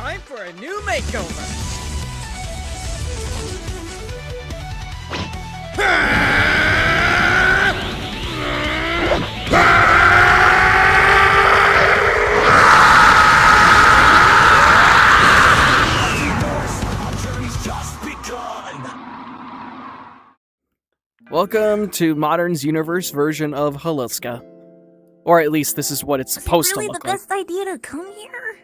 time for a new makeover. Welcome to Modern's universe version of Haliska. Or at least this is what it's supposed to look like. Really the best idea to come here?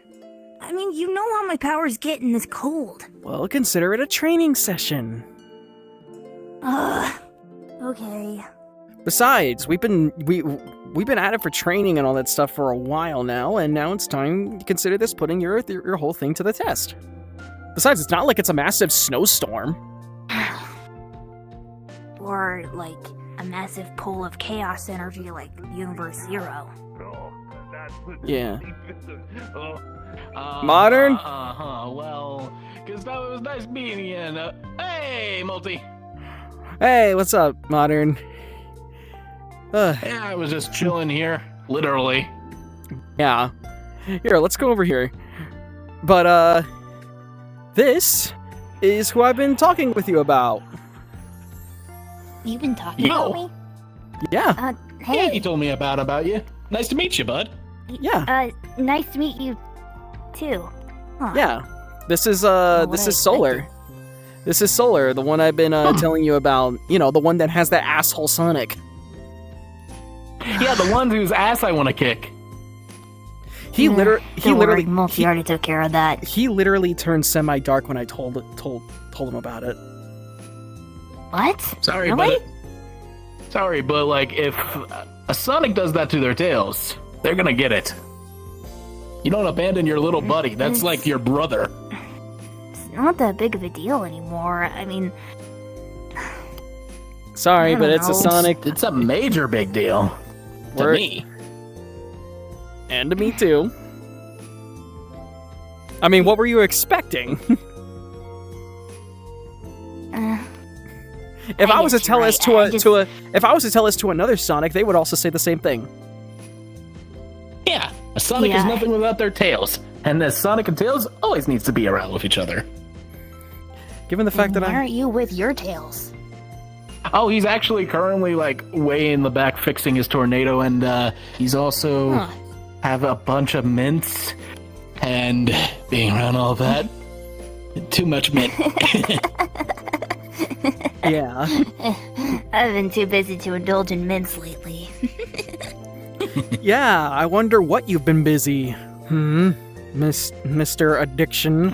I mean, you know how my powers get in this cold. Well, consider it a training session. Okay. Besides, we've been at it for training and all that stuff for a while now, and now it's time to consider this putting your whole thing to the test. Besides, it's not like it's a massive snowstorm. Or, like, a massive pool of chaos energy like Universe Zero. Yeah. Modern? Well, Gustavo, it was nice meeting you, and, hey, Multi! Hey, what's up, Modern? Yeah, I was just chilling here, literally. Yeah. Here, let's go over here. But, this is who I've been talking with you about. You've been talking about me? Yeah. Yeah, Hey. he told me about you. Nice to meet you, bud. Yeah. Nice to meet you, too. Huh. Yeah. This is what this I is Solar. expected. This is Solar, the one I've been telling you about. You know, the one that has that asshole Sonic. Yeah, the one whose ass I want to kick. He literally Multi already took care of that. he literally turned semi-dark when I told him about it. What? Sorry, Really? but like, if a Sonic does that to their tails, they're gonna get it. You don't abandon your little buddy. That's like your brother. It's not that big of a deal anymore. I mean, Sorry, I but don't it's a know. Sonic, It's a major big deal. To Word. me. and to me too. I mean, what were you expecting? If I was to guess tell you're this right. if I was to tell this to another Sonic, they would also say the same thing. Yeah, a Sonic is Yeah. nothing without their tails. And the Sonic and Tails always needs to be around with each other. Given the fact that why I aren't you with your tails? Oh, he's actually currently, like, way in the back fixing his tornado, and he's also Huh. have a bunch of mints, and being around all that, too much mint. yeah. I've been too busy to indulge in mints lately. Yeah, I wonder what you've been busy. Mr. Addiction.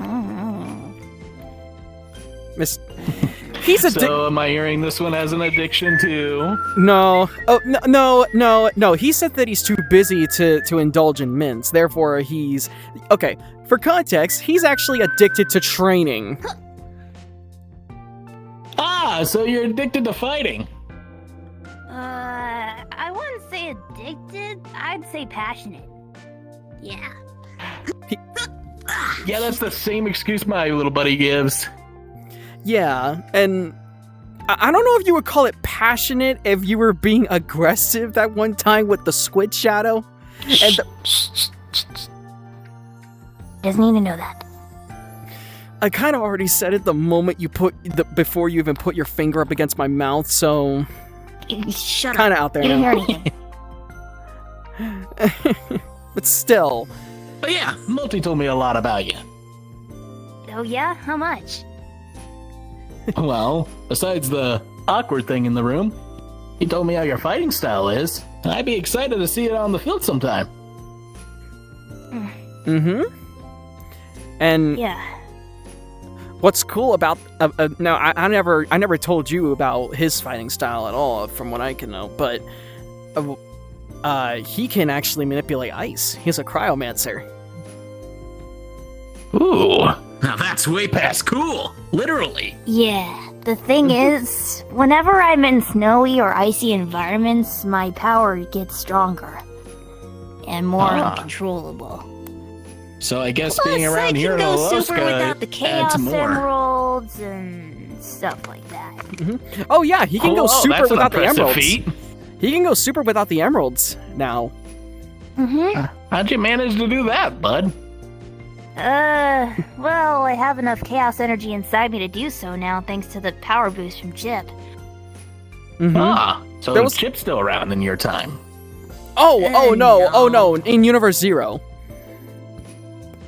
He's a So, am I hearing this one has an addiction too? No. Oh, no. He said that he's too busy to indulge in mints. Therefore, he's... Okay, for context, he's actually addicted to training. Ah, so you're addicted to fighting. I wouldn't say addicted. I'd say passionate. Yeah. Yeah, that's the same excuse my little buddy gives. Yeah, and... I don't know if you would call it passionate if you were being aggressive that one time with the squid shadow. And Doesn't need to know that. I kind of already said it the moment before you even put your finger up against my mouth, so Shut kind up. of out there You didn't now. hear anything. But still, But yeah, Multi told me a lot about you. Oh yeah? How much? Well, besides the awkward thing in the room, he told me how your fighting style is, and I'd be excited to see it on the field sometime. and Yeah. what's cool about now I never told you about his fighting style at all, from what I can know, but he can actually manipulate ice. He's a cryomancer. Ooh, now that's way past cool, literally. Yeah. The thing is, whenever I'm in snowy or icy environments, my power gets stronger and more uncontrollable. So I guess Plus, being I around can here in go super Alaska without the adds Chaos more. Emeralds and stuff like that. Oh yeah, he can go super that's an without the impressive emeralds. feat. He can go super without the emeralds now. Mm-hmm. How'd you manage to do that, bud? Well, I have enough chaos energy inside me to do so now, thanks to the power boost from Chip. Mm-hmm. Ah, so Chip's still around in your time. Oh no, in Universe 0.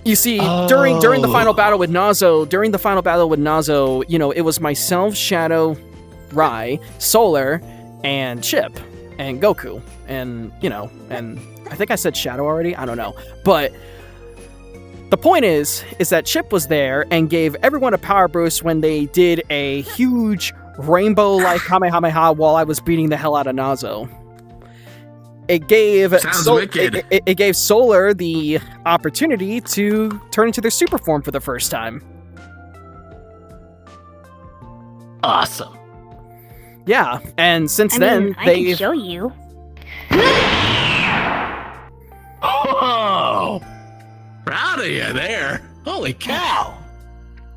You see, during the final battle with Nazo, you know, it was myself, Shadow, Rai, Solar, and Chip, and Goku, and, you know, and I think I said Shadow already, I don't know, but the point is that Chip was there and gave everyone a power boost when they did a huge rainbow-like Kamehameha while I was beating the hell out of Nazo. It gave it gave Solar the opportunity to turn into their super form for the first time. Awesome. Yeah, and since then I can show you. Oh, proud of you there. Holy cow.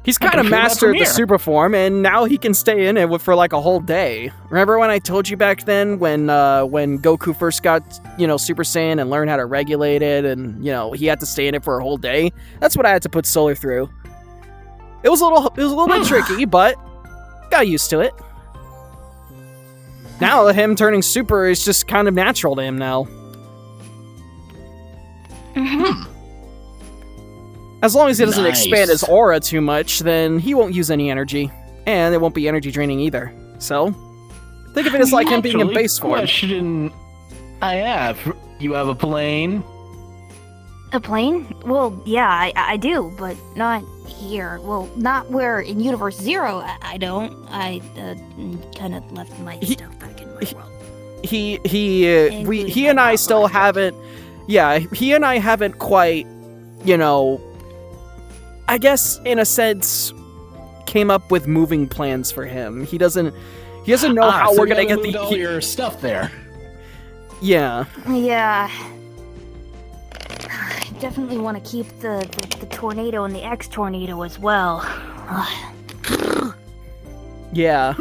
He's kind of mastered the super form, and now he can stay in it for like a whole day. Remember when I told you back then when Goku first got, you know, Super Saiyan and learned how to regulate it, and, you know, he had to stay in it for a whole day? That's what I had to put Solar through. It was a little bit tricky, but got used to it. Now him turning super is just kind of natural to him now. As long as he doesn't expand his aura too much, then he won't use any energy. And it won't be energy draining either. So, think of it as like him being in base form. Question I have. You have a plane? A plane? Well, yeah, I do, but not here. Well, not where in Universe 0 I don't. I kind of left my stuff back in my world. He and I still haven't... Yeah, he and I haven't quite, you know... I guess, in a sense, came up with moving plans for him. He doesn't know how we're gonna get all your stuff there. Yeah. Yeah. I definitely want to keep the tornado and the X-tornado as well. Yeah.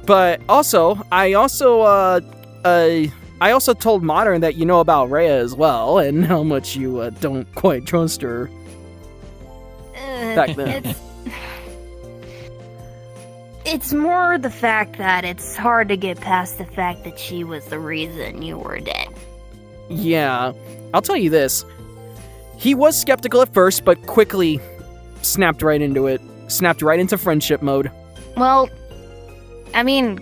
But also, I also told Modern that you know about Rhea as well, and how much you don't quite trust her back then. It's more the fact that it's hard to get past the fact that she was the reason you were dead. Yeah, I'll tell you this. He was skeptical at first, but quickly snapped right into it. Snapped right into friendship mode. Well, I mean...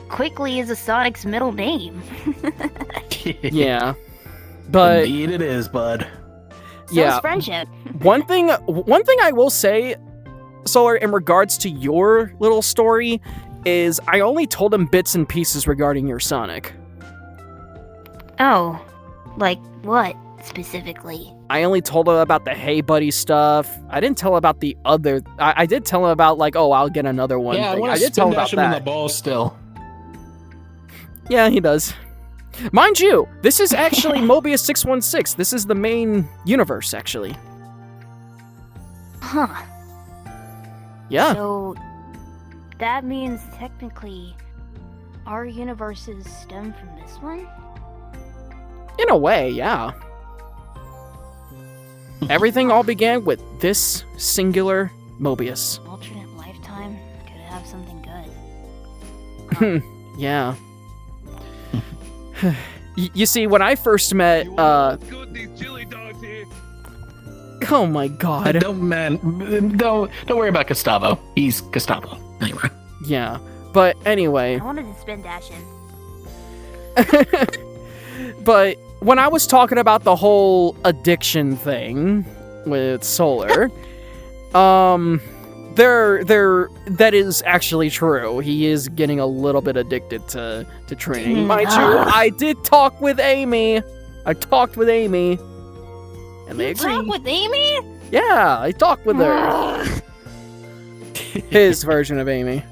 Quickly is a Sonic's middle name. Yeah, but indeed it is, bud. So is friendship. One thing I will say, Solar, in regards to your little story, is I only told him bits and pieces regarding your Sonic. Oh, like what specifically? I only told him about the Hey Buddy stuff. I didn't tell him about the other. I did tell him about like, oh, I'll get another one. Yeah, I did tell him about that. In the ball still. Yeah, he does. Mind you, this is actually Mobius 616. This is the main universe, actually. Huh. Yeah. So, that means technically our universes stem from this one? In a way, yeah. Everything all began with this singular Mobius. Alternate lifetime could have something good. Yeah. You see, when I first met, oh my god. Don't worry about Gustavo. He's Gustavo. Anyway. Yeah. But anyway. I wanted to spin dash in. But when I was talking about the whole addiction thing with Solar, that is actually true. He is getting a little bit addicted to training. Mind you, I did talk with Amy. And they agree. Talk with Amy? Yeah, I talked with her. His version of Amy.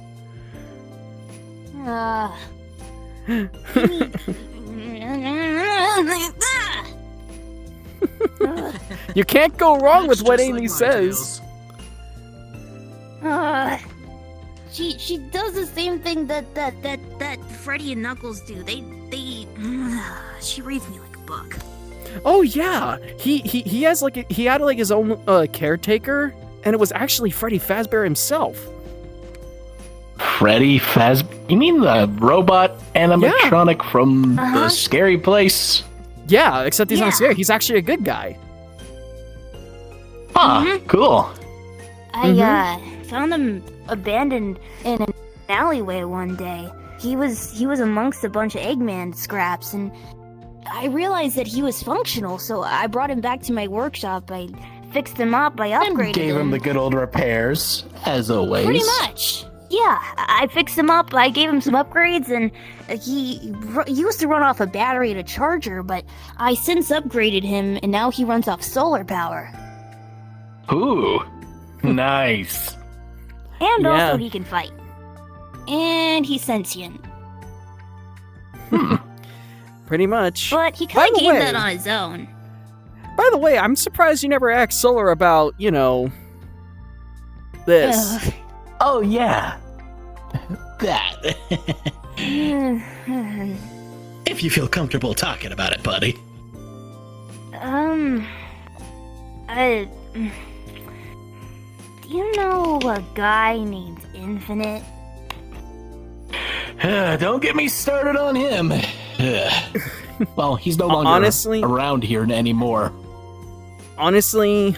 You can't go wrong with what Amy says. She does the same thing that Freddy and Knuckles do. She reads me like a book. Oh yeah, he has like he had like his own caretaker, and it was actually Freddy Fazbear himself. Freddy Fazbear? You mean the robot animatronic from the scary place? Yeah, except he's not scary. He's actually a good guy. Huh, cool. I found him abandoned in an alleyway one day. He was amongst a bunch of Eggman scraps, and I realized that he was functional, so I brought him back to my workshop. I fixed him up, I upgraded And gave him the good old repairs, as always. Pretty much. Yeah, I fixed him up, I gave him some upgrades, and he used to run off a battery and a charger, but I since upgraded him, and now he runs off solar power. Ooh, nice. And also he can fight. And he's sentient. Pretty much. But he kind of gained that on his own. By the way, I'm surprised you never asked Solar about, this. Oh, yeah. That. If you feel comfortable talking about it, buddy. Do you know a guy named Infinite? Don't get me started on him. Well, he's no longer around here anymore. Honestly,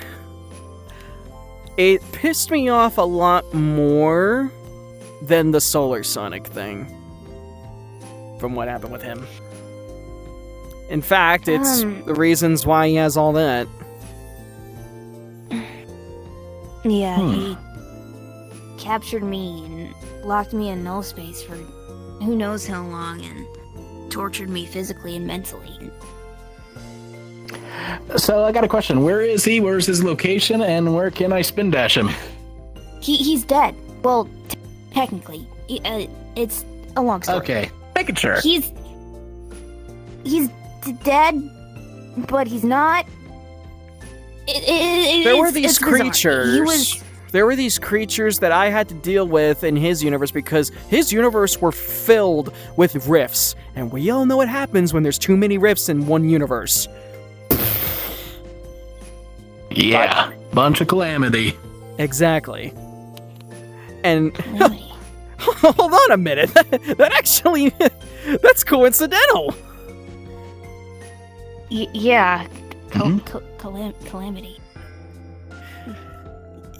it pissed me off a lot more than the Solar Sonic thing. From what happened with him. In fact, it's the reasons why he has all that. Yeah, he captured me and locked me in null space for who knows how long and tortured me physically and mentally. So I got a question. Where is he? Where's his location? And where can I spin dash him? He's dead. Well, technically. It's a long story. Okay, making sure. He's dead, but he's not. There were these creatures. There were these creatures that I had to deal with in his universe because his universe were filled with rifts. And we all know what happens when there's too many rifts in one universe. Yeah, bunch of calamity. Exactly. And hold on a minute. That actually, that's coincidental. Yeah. Calamity.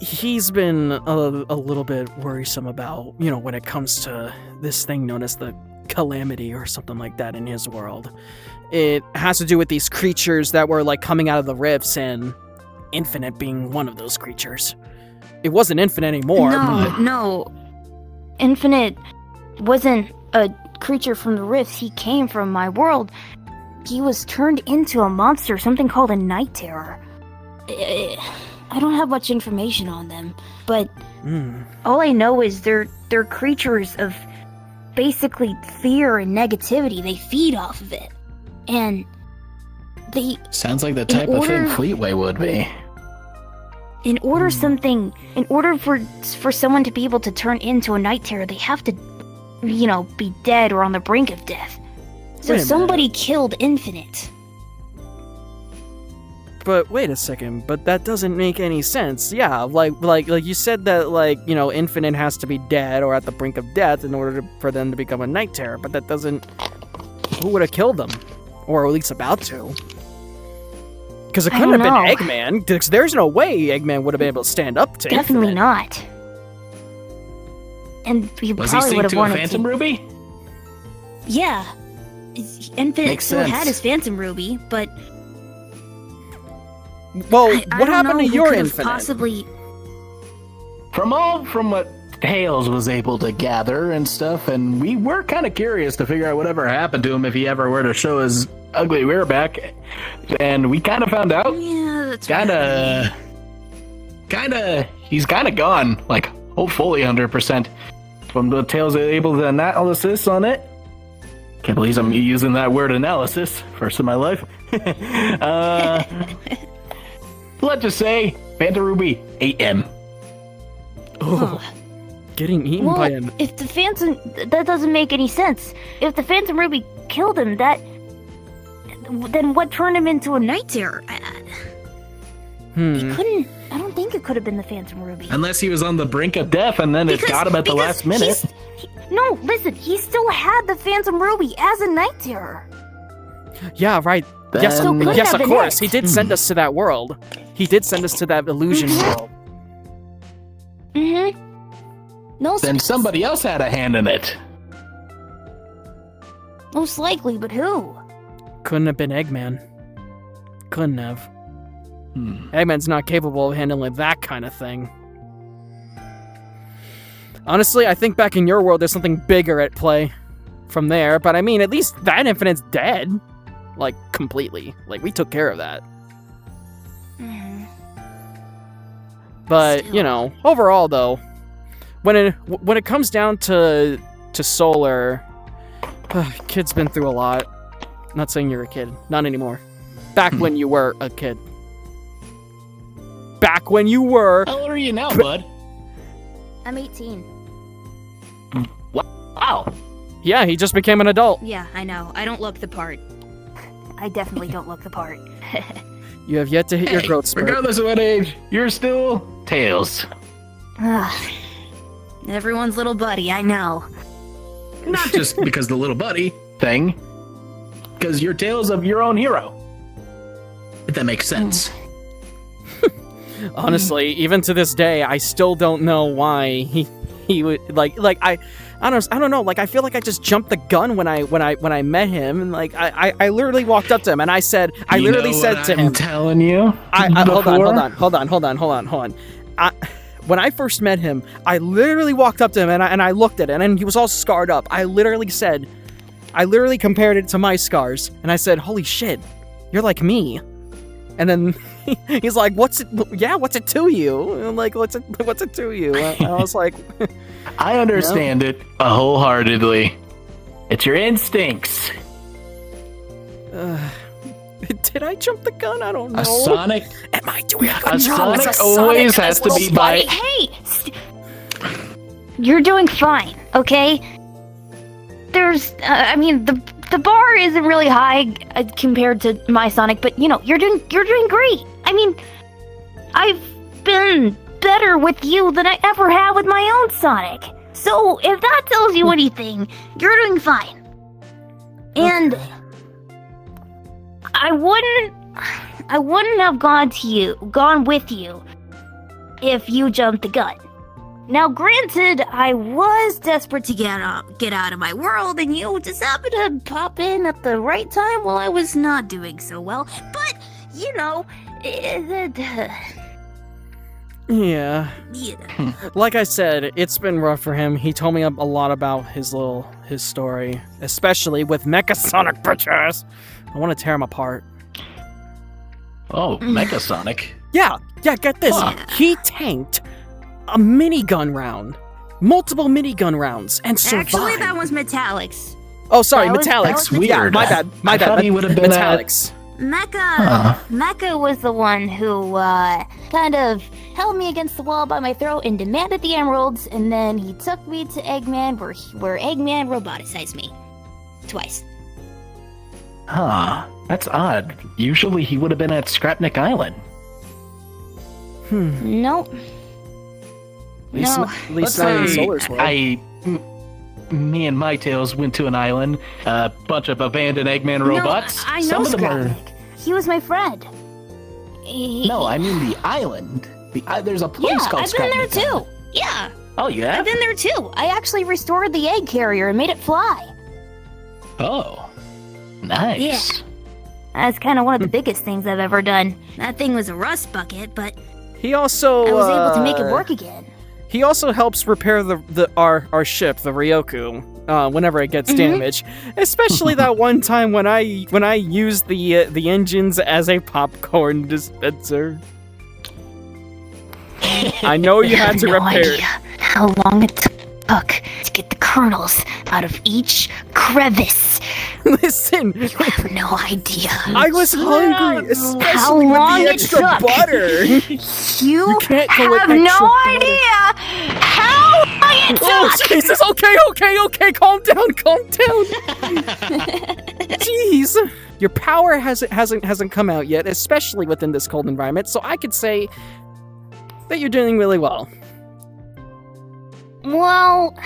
He's been a little bit worrisome about, when it comes to this thing known as the calamity or something like that in his world. It has to do with these creatures that were like coming out of the rifts and Infinite being one of those creatures. It wasn't Infinite anymore. No. Infinite wasn't a creature from the rifts. He came from my world. He was turned into a monster, something called a night terror. I don't have much information on them, but all I know is they're creatures of basically fear and negativity. They feed off of it. And they... Sounds like the type of thing Fleetway would be. In order for someone to be able to turn into a night terror, they have to, be dead or on the brink of death. So somebody killed Infinite. But wait a second, but that doesn't make any sense. Yeah, like you said that Infinite has to be dead or at the brink of death in order for them to become a night terror, but that doesn't... Who would have killed them? Or at least about to? Because it couldn't have been Eggman, because there's no way Eggman would have been able to stand up to Definitely Infinite. not. And he was probably he would have synced to a wanted Phantom Ruby? Yeah. Infinite Makes still sense. had his Phantom Ruby, but... Well, I what don't happened know to who your could have Infinite? Possibly... From what Tails was able to gather and stuff, and we were kind of curious to figure out whatever happened to him if he ever were to show his ugly rear back, and we kind of found out. Yeah, that's He's kind of gone, like, hopefully 100%. From the Tails able to analysis on it. Can't believe I'm using that word analysis, first in my life. Let's just say, Phantom Ruby, 8M. Oh, getting eaten by an... if the Phantom... That doesn't make any sense. If the Phantom Ruby killed him, that then what turned him into a night terror? It couldn't. I don't think it could have been the Phantom Ruby. Unless he was on the brink of death and then it got him at the last minute. No, listen, he still had the Phantom Ruby as a night terror. Yeah, right. Yes, So could yes, have of been course. it. He did send us to that world. He did send us to that illusion world. No, Then somebody else had a hand in it. most likely, but who? Couldn't have been Eggman. Couldn't have. Eggman's not capable of handling that kind of thing. Honestly, I think back in your world, there's something bigger at play from there. But I mean, at least that Infinite's dead. Like, completely. Like, we took care of that. But, you know, overall, though, when it comes down to Solar, kid's been through a lot. Not saying you're a kid. Not anymore. Back when you were a kid. Back when you were... How old are you now, bud? I'm 18. Wow. Yeah, he just became an adult. Yeah, I know. I don't look the part. I definitely don't look the part. You have yet to hit your growth spurt. Regardless of what age, you're still Tails. Everyone's little buddy, I know. Not just because the little buddy thing, because you're Tails of your own hero. If that makes sense. Honestly, even to this day, I still don't know why he would I don't know. Like, I feel like I just jumped the gun when I met him, and like I literally walked up to him and I said, I literally said to him, I'm telling you. hold on. When I first met him, I literally walked up to him and I looked at it, and he was all scarred up. I literally compared it to my scars, and I said, "Holy shit, you're like me." And then he's like, "What's it? Yeah, what's it to you?" And I'm like, "What's it to you?" I was like, I understand it wholeheartedly. It's your instincts. Did I jump the gun? I don't know. A Sonic? Am I doing A Sonic always has to be by... Hey! You're doing fine, okay? There's, the bar isn't really high compared to my Sonic, but you know, you're doing great. I mean, I've been better with you than I ever have with my own Sonic. So if that tells you anything, you're doing fine. And I wouldn't have gone with you if you jumped the gun. Now, granted, I was desperate to get out of my world, and you just happened to pop in at the right time while I was not doing so well. But, you know, yeah. Like I said, it's been rough for him. He told me a lot about his story, especially with Mecha Sonic bitches. I want to tear him apart. Oh, Mecha Sonic. Yeah, get this. He tanked a minigun round, multiple minigun rounds, and survived. Actually, that was Metallics. Oh, sorry, That was Metallics. weird. Yeah, my bad. I thought he would have been Metallics. Mecha was the one who kind of held me against the wall by my throat and demanded the emeralds, and then he took me to Eggman, where Eggman roboticized me. Twice. Huh. That's odd. Usually he would have been at Scrapnik Island. Nope. At least not in Solar's world. Me and my Tails went to an island, a bunch of abandoned Eggman robots. No, I know Some of them are... Scrapnik. He was my friend. No, I mean the island. There's a place Yeah, called I've been there Scrapnik too. Island. Yeah, Oh, you have? I've been there too. I actually restored the egg carrier and made it fly. Oh, nice. Yeah. That's kind of one of the biggest things I've ever done. That thing was a rust bucket, but He also I was able to make it work again. He also helps repair our ship, the Ryoku, whenever it gets damaged. Especially that one time when I used the engines as a popcorn dispenser. I know you had to repair. No idea how long it took to get the kernels out of each crevice. Listen, You have no idea. I was hungry, especially How with long the it extra took. butter. You can't go with have extra no butter. idea how long it Oh, took. Jesus, okay, calm down. Jeez. your power hasn't come out yet, especially within this cold environment. So I could say that you're doing really well. Well,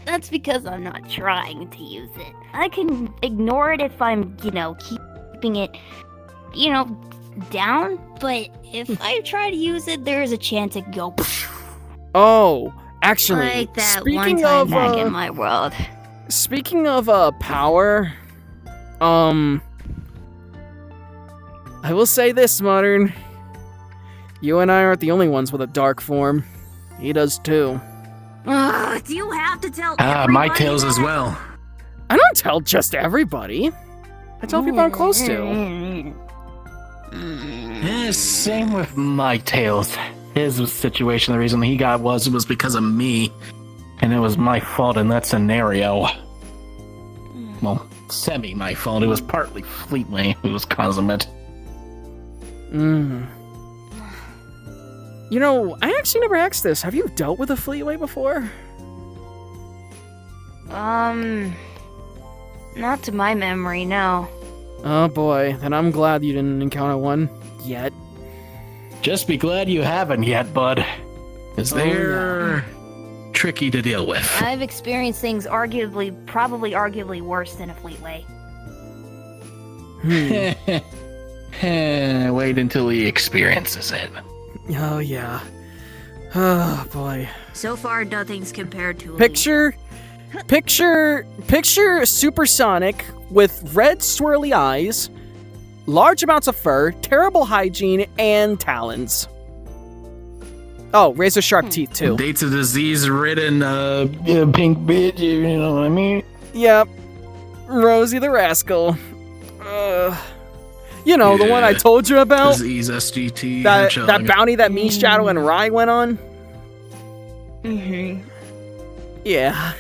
that's because I'm not trying to use it. I can ignore it if I'm, keeping it, down. But if I try to use it, there is a chance it could go. Oh, actually, Like that one speaking time of back in my world. speaking of power, I will say this, Modern. You and I aren't the only ones with a dark form. He does too. Do you have to tell everybody my tails that? as well. I don't tell just everybody. I tell people I'm close to. Yeah, same with my tails. His situation, the reason he got was because of me. And it was my fault in that scenario. Well, semi my fault. It was partly Fleetway who was causing it. You know, I actually never asked this. Have you dealt with a Fleetway before? Not to my memory, no. Oh boy, then I'm glad you didn't encounter one yet. Just be glad you haven't yet, bud. Because they're tricky to deal with. I've experienced things probably arguably worse than a Fleetway. Wait until he experiences it. Oh yeah. Oh boy. So far, nothing's compared to a Picture Supersonic with red swirly eyes, large amounts of fur, terrible hygiene, and talons. Oh, razor sharp teeth too. Dates a disease-ridden, pink bitch, you know what I mean? Yep. Rosie the Rascal. You know, the one I told you about? Disease, SGT, That bounty that me, Shadow, and Rai went on? Mm-hmm. Yeah.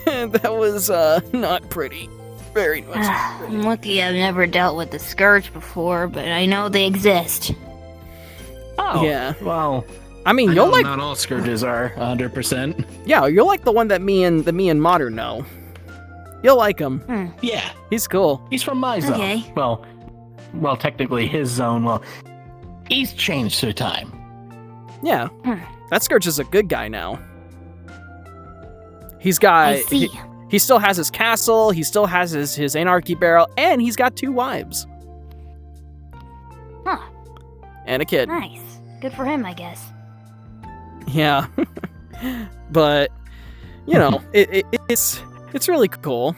That was, not pretty. Very much. I'm lucky I've never dealt with the Scourge before, but I know they exist. Oh, yeah. Well, I mean, I you'll know like... not all scourges are 100%. Yeah, you'll like the one that me and Modern know. You'll like him. Yeah, He's cool. he's from my zone. Okay. Well, technically his zone. Well, he's changed through time. Yeah. That Scourge is a good guy now. He's got... I see. He still has his castle, he still has his anarchy barrel, and he's got 2 wives. Huh. And a kid. Nice. Good for him, I guess. Yeah. But, you know, it's really cool.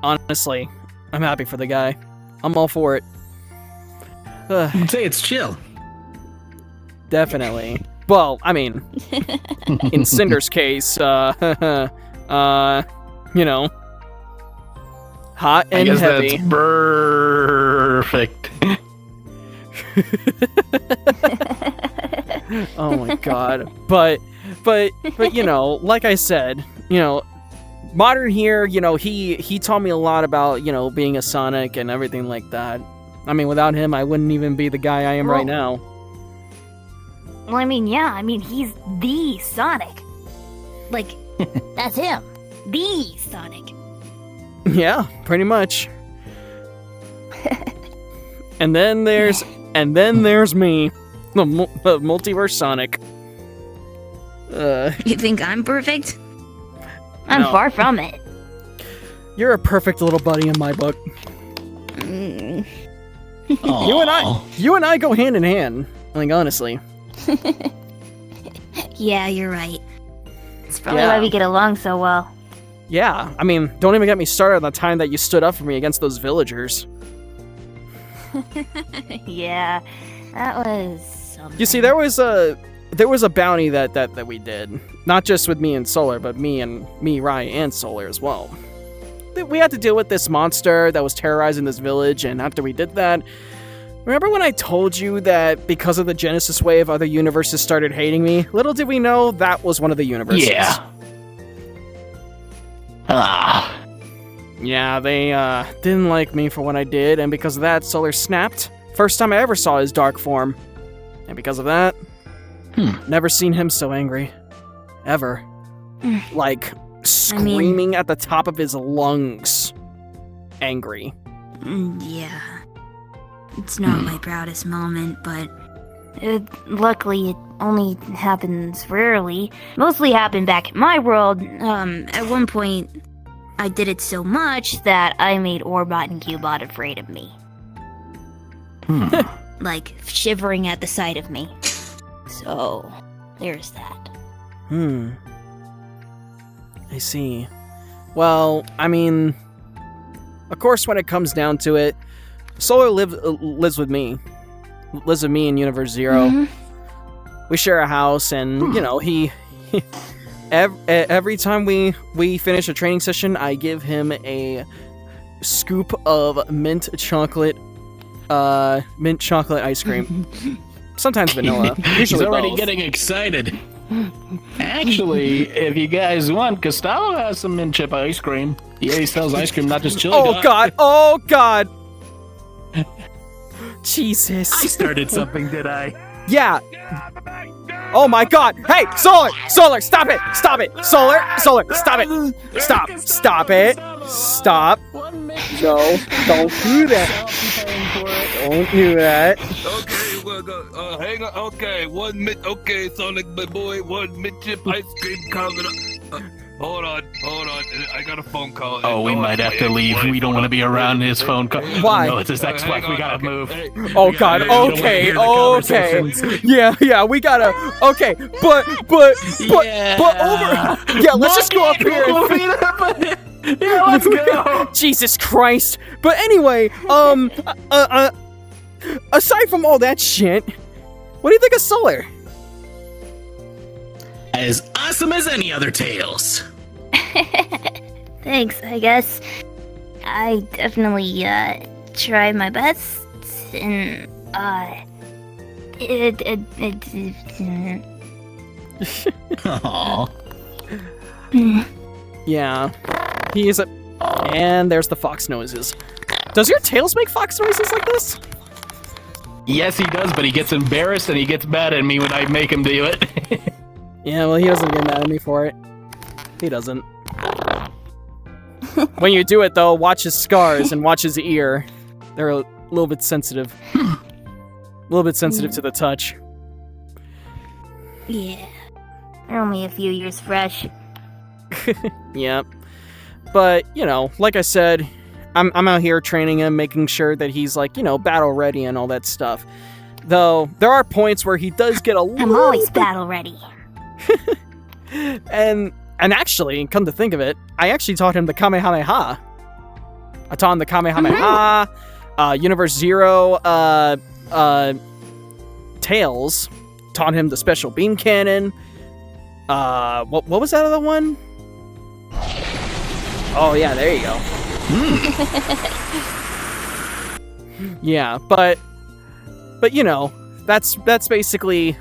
Honestly, I'm happy for the guy. I'm all for it. I'd say it's chill. Definitely. Well, I mean, in Cinder's case, you know, hot and I guess heavy. that's perfect. Oh my god. But you know, like I said, you know, Modern here, you know, he taught me a lot about, you know, being a Sonic and everything like that. I mean, without him, I wouldn't even be the guy I am right now. Well, I mean, yeah, he's the Sonic. Like, that's him. The Sonic. Yeah, pretty much. and then there's me, the Multiverse Sonic. You think I'm perfect? I'm No. far from it. You're a perfect little buddy in my book. You and I go hand in hand. Like, honestly. Yeah, you're right. It's probably Yeah. why we get along so well. Yeah, I mean, don't even get me started on the time that you stood up for me against those villagers. Yeah, that was something. You see, there was a bounty that we did, not just with me and Solar, but me, Rai, and Solar as well. We had to deal with this monster that was terrorizing this village, and after we did that, remember when I told you that because of the Genesis wave, other universes started hating me? Little did we know that was one of the universes. Yeah. Yeah, they didn't like me for what I did, and because of that, Solar snapped. First time I ever saw his dark form. And because of that, never seen him so angry. Ever. Like, screaming at the top of his lungs. Angry. Yeah. it's not my proudest moment, but luckily it only happens rarely. Mostly happened back in my world. At one point, I did it so much that I made Orbot and Cubot afraid of me. Like, shivering at the sight of me. So, there's that. I see. Well, I mean, of course, when it comes down to it, Solar lives with me. Lives with me in Universe Zero. We share a house, and you know, he every time we finish a training session, I give him a scoop of mint chocolate ice cream. Sometimes vanilla. He's Usually already both. getting excited. Actually, if you guys want, Gustavo has some mint chip ice cream. He sells ice cream, not just chili. Oh god! Oh god! Jesus! I started something, did I? Yeah. Oh my god! Hey, Solar! Solar, stop it! Stop it! Solar! Solar, stop it! Stop! Stop it! Stop! No, don't do that! Don't do that! Okay, well, hang on. Okay, okay, Sonic, my boy, 1 mint chip ice cream coming up. Hold on. I got a phone call. Oh, we might have to leave. We don't want to be around his phone call. Why? No, it's his ex-wife. We gotta move. Oh god, okay, yeah, we gotta, okay, but over, yeah, let's just go up here. Yeah, let's go. Jesus Christ. But anyway, aside from all that shit, what do you think of Solar? As awesome as any other Tails. Thanks, I guess. I definitely, try my best, and, Aww. Yeah, he is a, and there's the fox noises. Does your Tails make fox noises like this? Yes, he does, but he gets embarrassed and he gets mad at me when I make him do it. Yeah, well, he doesn't get mad at me for it. He doesn't. When you do it, though, watch his scars and watch his ear. They're a little bit sensitive. A little bit sensitive to the touch. yeah. They're only a few years fresh. Yeah. But, you know, like I said, I'm out here training him, making sure that he's, like, you know, battle ready and all that stuff. Though, there are points where he does get a little... I'm always battle ready. And actually, come to think of it, I actually taught him the Kamehameha. I taught him the Kamehameha, Universe Zero, Tails. Taught him the special beam cannon. What was that other one? Oh yeah, there you go. Yeah, but you know, that's basically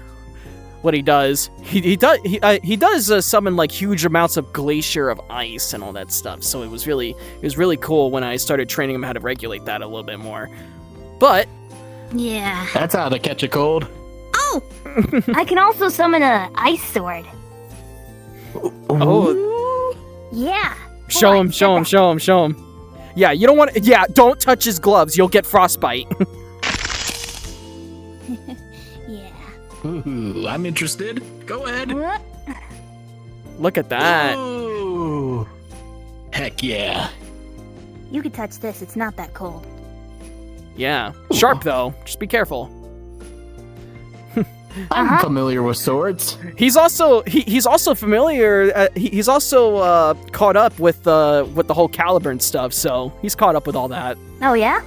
what he does. He does summon like huge amounts of glacier of ice and all that stuff. So it was really cool when I started training him how to regulate that a little bit more. But Yeah. That's how to catch a cold. Oh! I can also summon a ice sword. oh, Yeah. show him. Yeah, you don't want. Yeah, don't touch his gloves. You'll get frostbite. Yeah. Ooh, I'm interested. Go ahead. Look at that. Ooh. Heck yeah. You could touch this. It's not that cold. Yeah, sharp though. Just be careful. I'm familiar with swords. He's also familiar. He's also caught up with the whole Caliburn stuff. So he's caught up with all that. Oh yeah.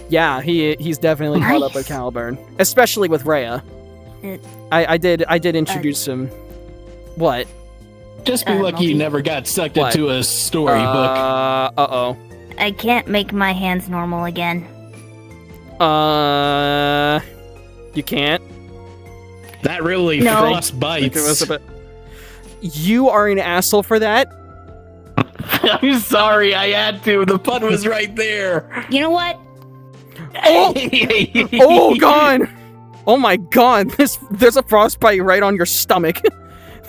Yeah, he's definitely caught up with Nice. Caliburn, especially with Rhea. It- I did introduce him. What? Just be lucky you never got sucked What? into a storybook. Uh-oh. I can't make my hands normal again. You can't. That really No. frost bites. You are an asshole for that. I'm sorry, I had to. The pun was right there. You know what? Oh god! Oh my god! There's a frostbite right on your stomach.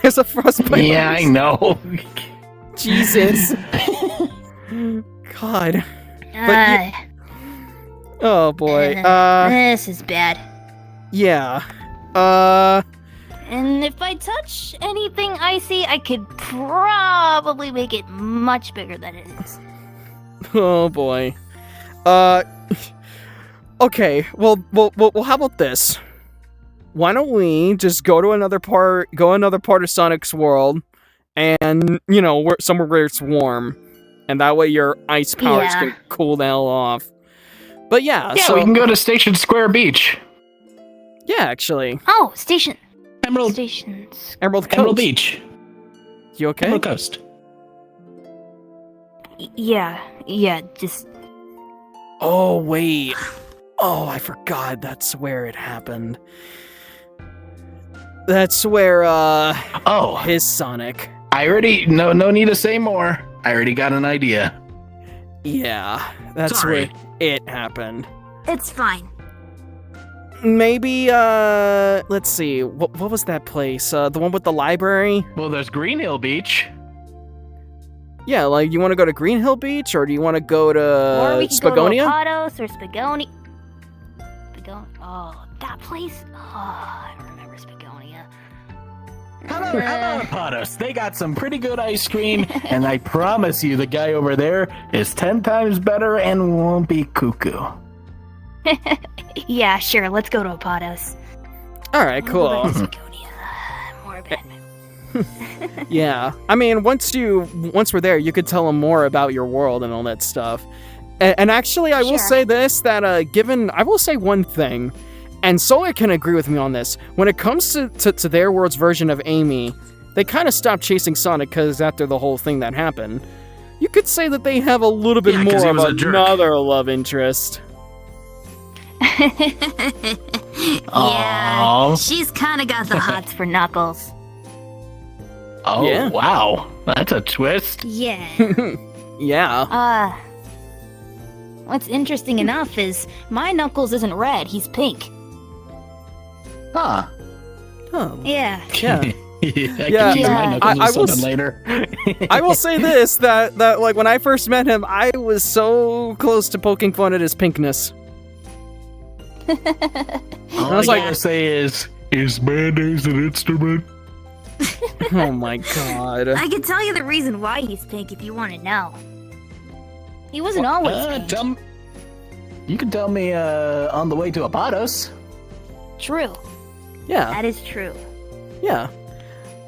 There's a frostbite. Yeah, I know. Jesus. God. Uh, Oh boy. This is bad. Yeah. And if I touch anything icy, I could probably make it much bigger than it is. Oh boy. Okay. Well, how about this? Why don't we just go another part of Sonic's world, and somewhere where it's warm, and that way your ice powers can cool the hell off. But yeah, so we can go to Station Square Beach. Yeah, actually. Oh, Station. Emerald Stations. Emerald Coast. Emerald Beach. You okay? Emerald Coast. Yeah, just... Oh, wait. Oh, I forgot. That's where it happened. That's where, his Sonic. I already... No need to say more. I already got an idea. Yeah, that's where it happened. It's fine. Maybe, let's see. What was that place? The one with the library? Well, there's Green Hill Beach. Yeah, like, you want to go to Green Hill Beach, or do you want to go to Or we can Spagonia? go to Pados or Spagoni. Oh, that place? Oh, I remember Spagonia. How about Pados? They got some pretty good ice cream, and I promise you the guy over there is 10 times better and won't be cuckoo. Yeah, sure, let's go to Pados. Alright, cool. Spagonia. More Batman. Yeah, I mean, once we're there, you could tell him more about your world and all that stuff. And actually, I will say this, that I will say one thing, and Solar can agree with me on this. When it comes to their world's version of Amy, they kind of stopped chasing Sonic because after the whole thing that happened, you could say that they have a little bit more of another love interest. Yeah, she's kind of got the hots for Knuckles. Oh, yeah. Wow. That's a twist. Yeah. Yeah. What's interesting enough is my Knuckles isn't red, he's pink. Huh. Oh. Yeah. Yeah. I can use my knuckles or something later. I will say this, that like when I first met him, I was so close to poking fun at his pinkness. All I was like to say is mayonnaise an instrument? Oh my god. I can tell you the reason why he's pink if you want to know. He wasn't always pink. You can tell me on the way to Apados. True. Yeah. That is true. Yeah.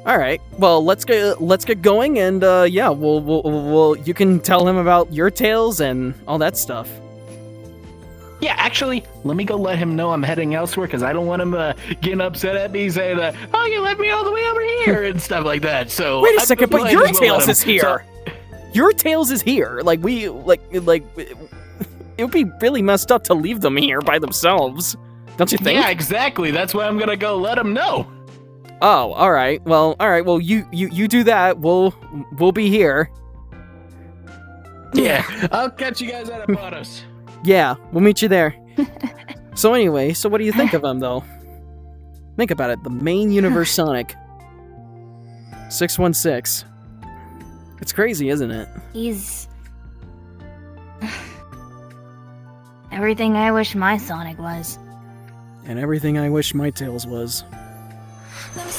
All right. Well, let's get going, and yeah, we'll you can tell him about your tales and all that stuff. Yeah, actually, let me go let him know I'm heading elsewhere, because I don't want him getting upset at me saying, oh, you left me all the way over here, and stuff like that. So wait a second, but your Tails is here. So, your Tails is here. Like, it would be really messed up to leave them here by themselves. Don't you think? Yeah, exactly. That's why I'm gonna go let him know. Oh, all right. Well, you do that. We'll be here. Yeah, I'll catch you guys at Apados. Yeah, we'll meet you there. So anyway, what do you think of him, though? Think about it. The main universe Sonic. 616. It's crazy, isn't it? He's... everything I wish my Sonic was. And everything I wish my Tails was. Let me